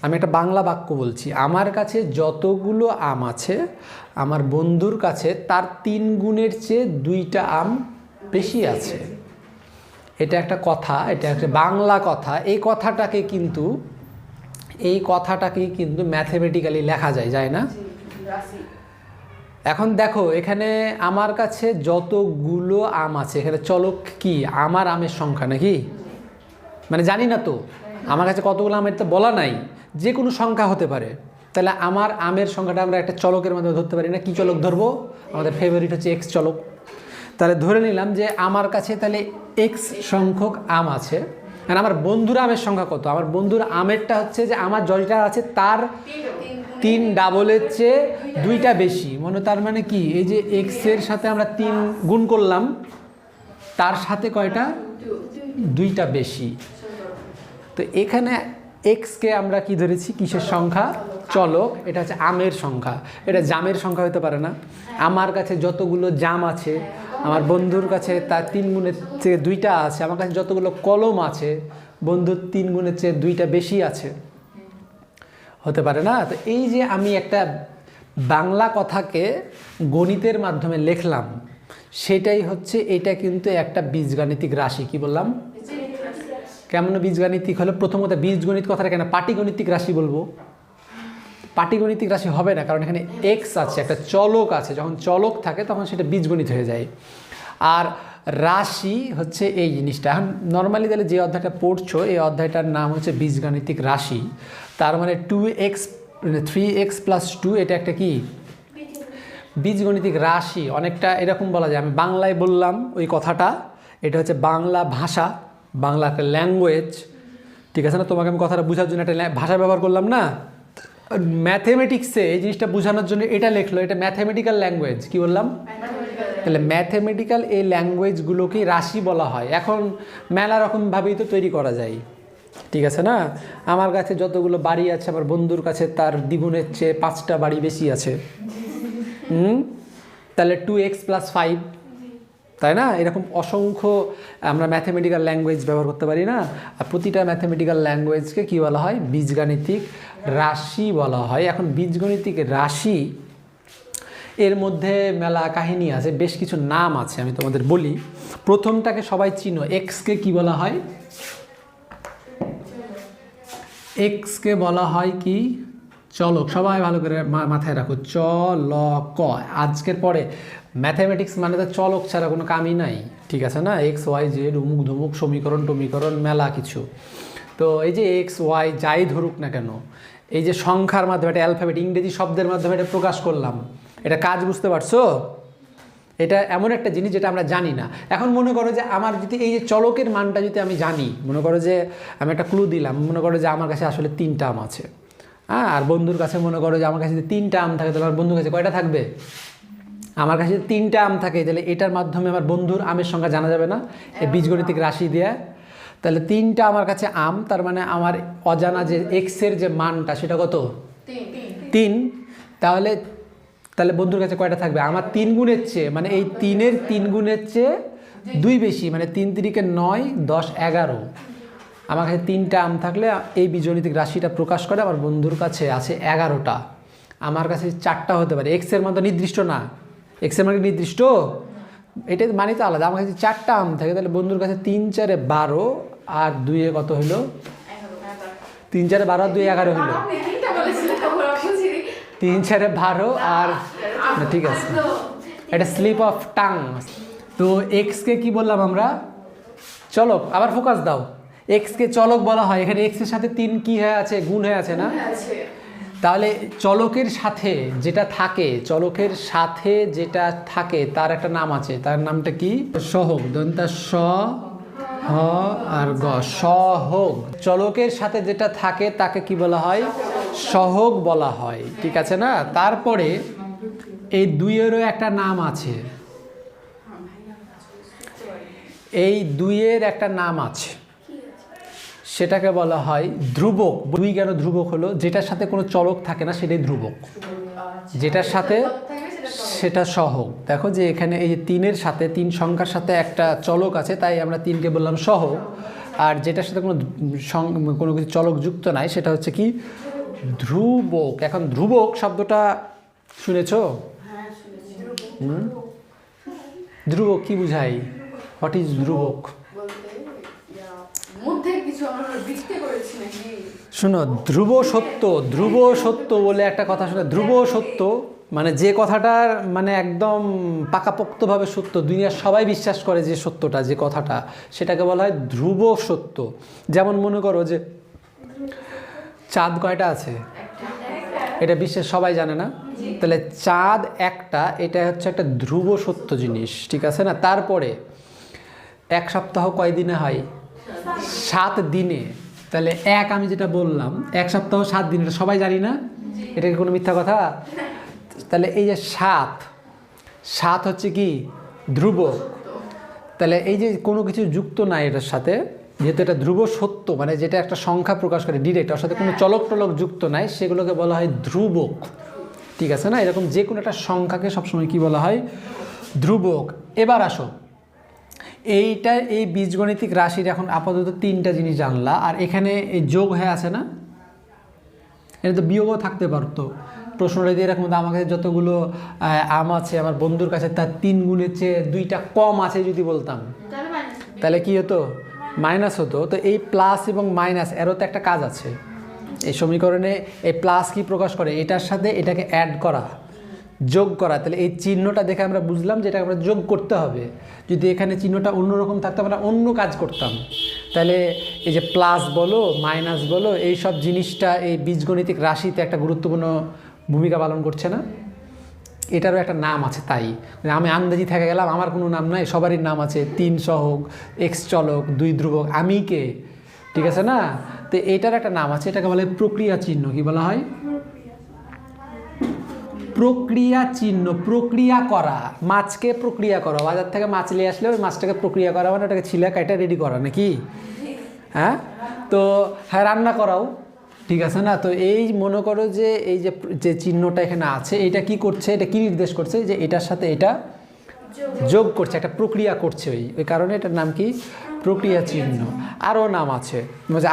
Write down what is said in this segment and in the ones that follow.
আমি একটা বাংলা বাক্য বলছি, আমার কাছে যতগুলো আম আছে আমার বন্ধুর কাছে তার 3 গুণের চেয়ে 2টা আম বেশি আছে। এটা একটা কথা, এটা একটা বাংলা কথা। এই কথাটাকেই কিন্তু ম্যাথমেটিক্যালি লেখা যায় না? এখন দেখো এখানে আমার কাছে যতগুলো আম আছে, এখানে চলক কি? আমার আমের সংখ্যা নাকি? মানে জানি না তো আমার কাছে কতগুলো আম, এটা বলা নাই, যে কোনো সংখ্যা হতে পারে। তাহলে আমার আমের সংখ্যাটা আমরা একটা চলকের মাধ্যমে ধরতে পারি না? কি চলক ধরবো? আমাদের ফেভারিট হচ্ছে এক্স চলক। তাহলে ধরে নিলাম যে আমার কাছে তাহলে এক্স সংখ্যক আম আছে। আর আমার বন্ধুর আমের সংখ্যা কত? আমার বন্ধুর আমেরটা হচ্ছে যে আমার যেটা আছে তার 3 ডাবলের চেয়ে 2টা বেশি। তার মানে কি, এই যে এক্স এর সাথে আমরা 3 গুণ করলাম, তার সাথে কয়টা? 2টা বেশি। তো এখানে এক্সকে আমরা কি ধরেছি? কিসের সংখ্যা? চলক। এটা হচ্ছে আমের সংখ্যা, এটা জামের সংখ্যা হতে পারে না? আমার কাছে যতগুলো জাম আছে আমার বন্ধুর কাছে তার 3 গুণের চেয়ে 2টা আছে। আমার কাছে যতগুলো কলম আছে বন্ধুর 3 গুণের চেয়ে 2টা বেশি আছে, হতে পারে না? তো এই যে আমি একটা বাংলা কথাকে গণিতের মাধ্যমে লিখলাম, সেটাই হচ্ছে, এটা কিন্তু একটা বীজগাণিতিক রাশি। কি বললাম? কেমন বীজগাণিতিক হলো? প্রথমত বীজগণিত কথাটা কেন পাটিগণিতিক রাশি বলবো? পাটিগণিতিক রাশি হবে না, কারণ এখানে এক্স আছে, একটা চলক আছে। যখন চলক থাকে তখন সেটা বীজগণিত হয়ে যায়। আর রাশি হচ্ছে এই জিনিসটা। এখন নর্মালি তাহলে যে অধ্যায়টা পড়ছো, এই অধ্যায়টার নাম হচ্ছে বীজগাণিতিক রাশি। তার মানে 2x 3x + 2 এটা একটা কি? বীজগণিতিক রাশি। অনেকটা এরকম বলা যায়, আমি বাংলায় বললাম ওই কথাটা, এটা হচ্ছে বাংলা ভাষা, বাংলা একটা ল্যাঙ্গুয়েজ, ঠিক আছে না? তোমাকে আমি কথাটা বোঝার জন্য একটা ভাষা ব্যবহার করলাম না? ম্যাথমেটিক্সে এই জিনিসটা বোঝানোর জন্য এটা লেখলো, এটা ম্যাথমেটিক্যাল ল্যাঙ্গুয়েজ। কি বললাম? তাহলে ম্যাথমেটিক্যাল এই ল্যাঙ্গুয়েজগুলোকে রাশি বলা হয়। এখন মেলা রকমভাবেই তো তৈরি করা যায়, ঠিক আছে না? আমার কাছে যতগুলো বাড়ি আছে আমার বন্ধুর কাছে তার দ্বিগুণের চেয়ে 5টা বাড়ি বেশি আছে। তাহলে 2x + 5, তাই না? এরকম অসংখ্য আমরা ম্যাথমেটিক্যাল ল্যাঙ্গুয়েজ ব্যবহার করতে পারি না? আর প্রতিটা ম্যাথমেটিক্যাল ল্যাঙ্গুয়েজকে কী বলা হয়? বীজগাণিতিক রাশি বলা হয়। এখন বীজগণিতিক রাশি এর মধ্যে মেলা কাহিনী আছে, বেশ কিছু নাম আছে, আমি তোমাদের বলি। প্রথমটাকে সবাই চিনো, এক্সকে কি বলা হয়? এক্সকে বলা হয় কি? চলক। সবাই ভালো করে মাথায় রাখো, চলক। আজকের পরে ম্যাথামেটিক্স মানে তো চলক ছাড়া কোনো কামই নাই, ঠিক আছে না? এক্স ওয়াই জেড উমুক ধুমুক সমীকরণ টমীকরণ মেলা কিছু। তো এই যে এক্স ওয়াই যাই ধরুক না কেন, এই যে সংখ্যার মাধ্যমে একটা অ্যালফাবেট, ইংরেজি শব্দের মাধ্যমে এটা প্রকাশ করলাম, এটা কাজ বুঝতে পারছো? এটা এমন একটা জিনিস যেটা আমরা জানি না। এখন মনে করো যে আমার যদি এই যে চলকের মানটা যদি আমি জানি, মনে করো যে আমি একটা ক্লু দিলাম, মনে করো যে আমার কাছে আসলে 3টা আম আছে, হ্যাঁ, আর বন্ধুর কাছে মনে করো যে আমার কাছে যদি 3টা আম থাকে, তাহলে আমার বন্ধুর কাছে কয়টা থাকবে? আমার কাছে 3টা আম থাকে, তাহলে এটার মাধ্যমে আমার বন্ধুর আমের সংখ্যা জানা যাবে না এই বীজগণিতিক রাশি দিয়ে? তাহলে 3টা আমার কাছে আম, তার মানে আমার অজানা যে এক্সের যে মানটা সেটা কত? 3। তাহলে বন্ধুর কাছে কয়টা থাকবে? আমার 3 গুণের চেয়ে, মানে এই 3-এর 3 গুণের চেয়ে 2 বেশি, মানে 3 3 9 10 11। আমার কাছে 3টা আম থাকলে এই বীজগণিতিক রাশিটা প্রকাশ করে আমার বন্ধুর কাছে আছে 11টা। আমার কাছে 4টা হতে পারে। এক্সের মান তো নির্দিষ্ট না, এক্সের মান নির্দিষ্ট, এটা মানে তো আলাদা। আমার কাছে 4টা আম থাকে, তাহলে বন্ধুর কাছে 3 4 12 আর 2 কত হলো? 3 4 12 আর 2 11 হলো। 3 4 12 আর ঠিক আছে, এটা স্লিপ অফ টাং। তো এক্সকে কি বললাম আমরা? চলক। আবার ফোকাস দাও, এক্সকে চলক বলা হয়। এখানে এক্সের সাথে 3 কি হয়ে আছে? গুণ হয়ে আছে না? তাহলে চলকের সাথে যেটা থাকে, চলকের সাথে যেটা থাকে তার একটা নাম আছে, তার নামটা কি? সহগ। দন্তা স হ আর গ, সহগ। চলকের সাথে যেটা থাকে তাকে কি বলা হয়? সহগ বলা হয়, ঠিক আছে না? তারপরে এই 2-এরও একটা নাম আছে, এই 2-এর একটা নাম আছে, সেটাকে বলা হয় ধ্রুবক। 2 কেন ধ্রুবক হলো? যেটার সাথে কোনো চলক থাকে না সেটাই ধ্রুবক, যেটার সাথে সেটা সহগ। দেখো যে এখানে এই যে 3-এর সাথে, 3 সংখ্যার সাথে একটা চলক আছে, তাই আমরা 3কে বললাম সহগ। আর যেটার সাথে কোনো কিছু চলক যুক্ত নাই সেটা হচ্ছে কি? ধ্রুবক। এখন ধ্রুবক শব্দটা শুনেছো? ধ্রুবক কি বুঝাই? হোয়াট ইজ ধ্রুবক? শোনো, ধ্রুব সত্য, ধ্রুব সত্য বলে একটা কথা শোনো। ধ্রুব সত্য মানে যে কথাটার মানে একদম পাকাপোক্তভাবে সত্য, দুনিয়ার সবাই বিশ্বাস করে যে সত্যটা, যে কথাটা, সেটাকে বলা হয় ধ্রুব সত্য। যেমন মনে করো যে চাঁদ কয়টা আছে, এটা বিশ্বের সবাই জানে না, তাহলে চাঁদ একটা, এটা হচ্ছে একটা ধ্রুব সত্য জিনিস, ঠিক আছে না? তারপরে এক সপ্তাহ কয় দিনে হয়? 7 দিনে। তাহলে এক, আমি যেটা বললাম এক সপ্তাহ 7 দিন, এটা সবাই জানি না, এটা কি কোনো মিথ্যা কথা? তাহলে এই যে 7 হচ্ছে কি ধ্রুবক। তাহলে এই যে কোনো কিছু যুক্ত নাই এটার সাথে, যেহেতু এটা ধ্রুব সত্য মানে যেটা একটা সংখ্যা প্রকাশ করে ডিরেক্ট, ওর সাথে কোনো চলক টলক যুক্ত নাই, সেগুলোকে বলা হয় ধ্রুবক, ঠিক আছে না? এরকম যে কোনো একটা সংখ্যাকে সবসময় কি বলা হয়? ধ্রুবক। এবার আসো, এইটা এই বীজগণিতিক রাশির এখন আপাতত 3টা জিনিস জানলা, আর এখানে এই যোগ হয়ে আছে না, এটা তো বিয়োগও থাকতে পারতো। প্রশ্নটা দিয়ে এরকম, আমার কাছে যতগুলো আম আছে, আমার বন্ধুর কাছে তার 3 গুণের চেয়ে 2টা কম আছে যদি বলতাম, তাহলে কি হতো? মাইনাস হতো। তো এই প্লাস এবং মাইনাস এরও তো একটা কাজ আছে এই সমীকরণে। এই প্লাস কি প্রকাশ করে? এটার সাথে এটাকে অ্যাড করা, যোগ করা। তাহলে এই চিহ্নটা দেখে আমরা বুঝলাম যে এটা আমরা যোগ করতে হবে। যদি এখানে চিহ্নটা অন্যরকম থাকতো আমরা অন্য কাজ করতাম। তাহলে এই যে প্লাস বলো মাইনাস বলো, এই সব জিনিসটা এই বীজগণিতিক রাশিতে একটা গুরুত্বপূর্ণ ভূমিকা পালন করছে না? এটারও একটা নাম আছে। তাই আমি আন্দাজি থেকে গেলাম, আমার কোনো নাম নাই, সবারই নাম আছে। 3 সহগ, এক্স চলক, 2 ধ্রুবক, আমি কে, ঠিক আছে না? তো এটার একটা নাম আছে, এটাকে বলে প্রক্রিয়া চিহ্ন। কি বলা হয়? প্রক্রিয়া চিহ্ন। প্রক্রিয়া করা, মাছকে প্রক্রিয়া করা, বাজার থেকে মাছ নিয়ে আসলে ওই মাছটাকে প্রক্রিয়া করা মানে ওটাকে ছিলে কাটা রেডি করা নাকি? হ্যাঁ, তো হ্যাঁ, রান্না করাও, ঠিক আছে না? তো এই মনে করো যে এই যে চিহ্নটা এখানে আছে, এটা কি করছে? এটা কি নির্দেশ করছে? যে এটার সাথে এটা যোগ করছে, একটা প্রক্রিয়া করছে। ওই কারণে এটার নাম কি? প্রক্রিয়া চিহ্ন। আরও নাম আছে,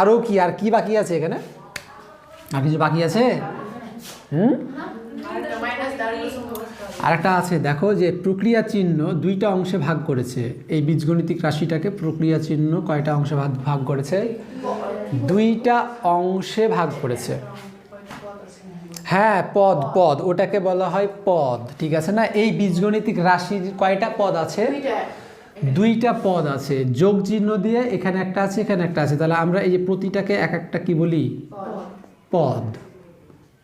আরও কি, আর কি বাকি আছে এখানে? আর কিছু বাকি আছে? আরেকটা আছে, দেখো যে প্রক্রিয়া চিহ্ন 2টা অংশে ভাগ করেছে। এই বীজগণিতিক রাশিটাকে প্রক্রিয়া চিহ্ন কয়টা অংশে ভাগ করেছে? 2টা অংশে ভাগ করেছে। হ্যাঁ, পদ, ওটাকে বলা হয় পদ, ঠিক আছে না? এই বীজগণিতিক রাশির কয়টা পদ আছে? 2টা পদ আছে, যোগ চিহ্ন দিয়ে। এখানে একটা আছে, এখানে একটা আছে। তাহলে আমরা এই যে প্রতিটাকে এক একটা কি বলি? পদ,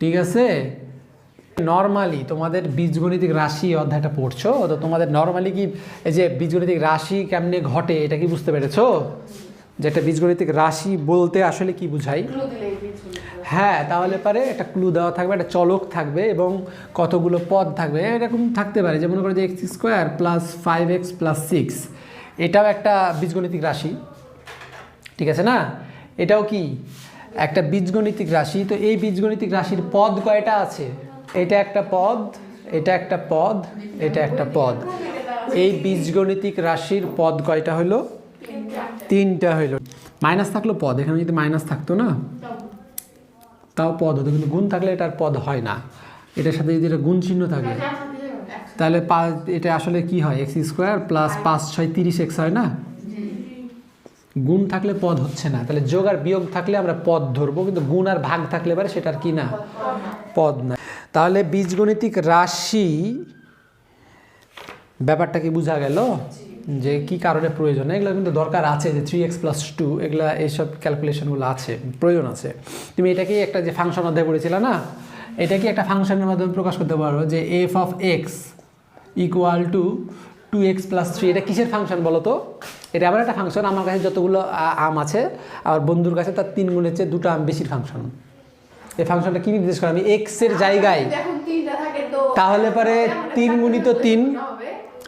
ঠিক আছে? নর্মালি তোমাদের বীজগণিতিক রাশি অধ্যায়টা পড়ছো, তো তোমাদের নর্মালি কি এই যে বীজগণিতিক রাশি কেমনে ঘটে এটা কি বুঝতে পেরেছো? যে একটা বীজগণিতিক রাশি বলতে আসলে কি বুঝাই? হ্যাঁ, তাহলে পারে একটা ক্লু দেওয়া থাকবে, একটা চলক থাকবে এবং কতগুলো পদ থাকবে। এরকম থাকতে পারে, যেমন করে যে x² + 5x + 6, এটাও একটা বীজগণিতিক রাশি, ঠিক আছে না? এটাও কি একটা বীজগণিতিক রাশি। তো এই বীজগণিতিক রাশির পদ কয়টা আছে? এটা একটা পদ, এটা একটা পদ, এটা একটা পদ। এই বীজগণিতিক রাশির পদ কয়টা হলো? 3টা হইল। মাইনাস থাকলো পদ, এখানে যদি মাইনাস থাকতো না তাও পদ হতো, কিন্তু গুণ থাকলে এটার পদ হয় না। এটার সাথে যদি এটা গুণ চিহ্ন থাকে তাহলে এটা আসলে কি হয়? x² + 5 × 6 = 30x হয় না? গুণ থাকলে পদ হচ্ছে না। তাহলে যোগ আর বিয়োগ থাকলে আমরা পদ ধরবো, কিন্তু গুণ আর ভাগ থাকলে এবারে সেটার কি না? পদ না। তাহলে বীজগণিতিক রাশি ব্যাপারটা কি বোঝা গেল যে কি কারণে প্রয়োজন? এগুলো কিন্তু দরকার আছে, যে 3x + 2 এগুলা এইসব ক্যালকুলেশনগুলো আছে, প্রয়োজন আছে। তুমি এটাকেই একটা যে ফাংশন অধ্যায় পড়েছিলে না, এটাকে একটা ফাংশনের মাধ্যমে প্রকাশ করতে পারো যে f(x) = 2x + 3। এটা কিসের ফাংশন বলো তো? এটা আবার একটা ফাংশন। আমার কাছে যতগুলো আম আছে, আমার বন্ধুর কাছে তার 3 গুণের চেয়ে 2টা আম বেশির ফাংশন। এই ফাংশনটা কি নির্দেশ করে? আমি x এর জায়গায়, তাহলে পরে 3 × 3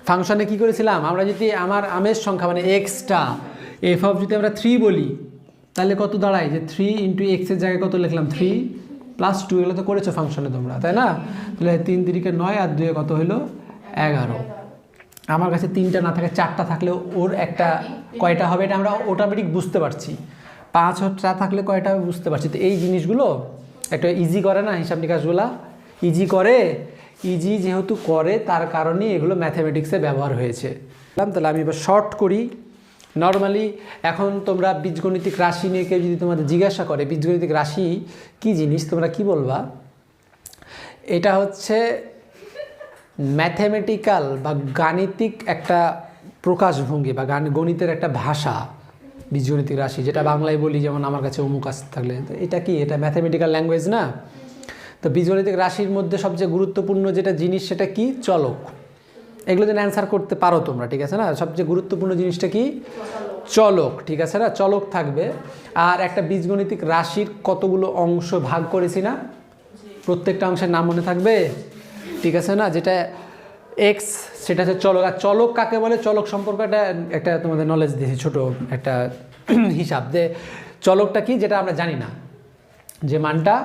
ফাংশনে কি করেছিলাম আমরা? যদি আমার আমের সংখ্যা মানে এক্সটা যদি আমরা 3 বলি তাহলে কত দাঁড়ায়? যে 3 × x এর জায়গায় কত লিখলাম? 3 + 2। এগুলো তো করেছো ফাংশনে তোমরা, তাই না? তাহলে 3 × 3 = 9 আর 2 কত হলো? 11। আমার কাছে 3টা না থাকে 4টা থাকলেও ওর একটা কয়টা হবে এটা আমরা অটোমেটিক বুঝতে পারছি। 5টা থাকলে কয়টা হবে বুঝতে পারছি। তো এই জিনিসগুলো একটা ইজি করে না হিসাব নিকাশগুলা, ইজি করে, ইজি যেহেতু করে তার কারণেই এগুলো ম্যাথামেটিক্সে ব্যবহার হয়েছে। তাহলে আমি এবার শর্ট করি। নর্মালি এখন তোমরা বীজগণিতিক রাশি নিয়ে কেউ যদি তোমাদের জিজ্ঞাসা করে বীজগণিতিক রাশি কি জিনিস, তোমরা কি বলবা? এটা হচ্ছে ম্যাথামেটিক্যাল বা গাণিতিক একটা প্রকাশভঙ্গি বা গণিতের একটা ভাষা। বীজগণিতিক রাশি যেটা বাংলায় বলি, যেমন আমার কাছে অমুক আসতে থাকলে, তো এটা কি, এটা ম্যাথামেটিক্যাল ল্যাঙ্গুয়েজ না? তো বীজগণিতিক রাশির মধ্যে সবচেয়ে গুরুত্বপূর্ণ যেটা জিনিস সেটা কি? চলক। এগুলো যেন অ্যান্সার করতে পারো তোমরা, ঠিক আছে না? সবচেয়ে গুরুত্বপূর্ণ জিনিসটা কি? চলক, ঠিক আছে না? চলক থাকবে। আর একটা বীজগণিতিক রাশির কতগুলো অংশ ভাগ করেছি না, প্রত্যেকটা অংশের নাম মনে থাকবে, ঠিক আছে না? যেটা এক্স সেটা হচ্ছে চলক। আর চলক কাকে বলে, চলক সম্পর্কে একটা তোমাদের নলেজ দিয়েছি, ছোট একটা হিসাব, যে চলকটা কি, যেটা আমরা জানি না, যে মানটা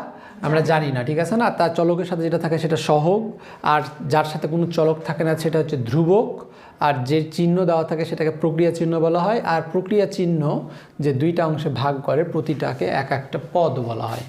আমরা জানি না, ঠিক আছে না? তার চলকের সাথে যেটা থাকে সেটা সহগ, আর যার সাথে কোনো চলক থাকে না সেটা হচ্ছে ধ্রুবক, আর যে চিহ্ন দেওয়া থাকে সেটাকে প্রক্রিয়া চিহ্ন বলা হয়। আর প্রক্রিয়া চিহ্ন যে দুইটা অংশে ভাগ করে প্রতিটাকে এক একটা পদ বলা হয়।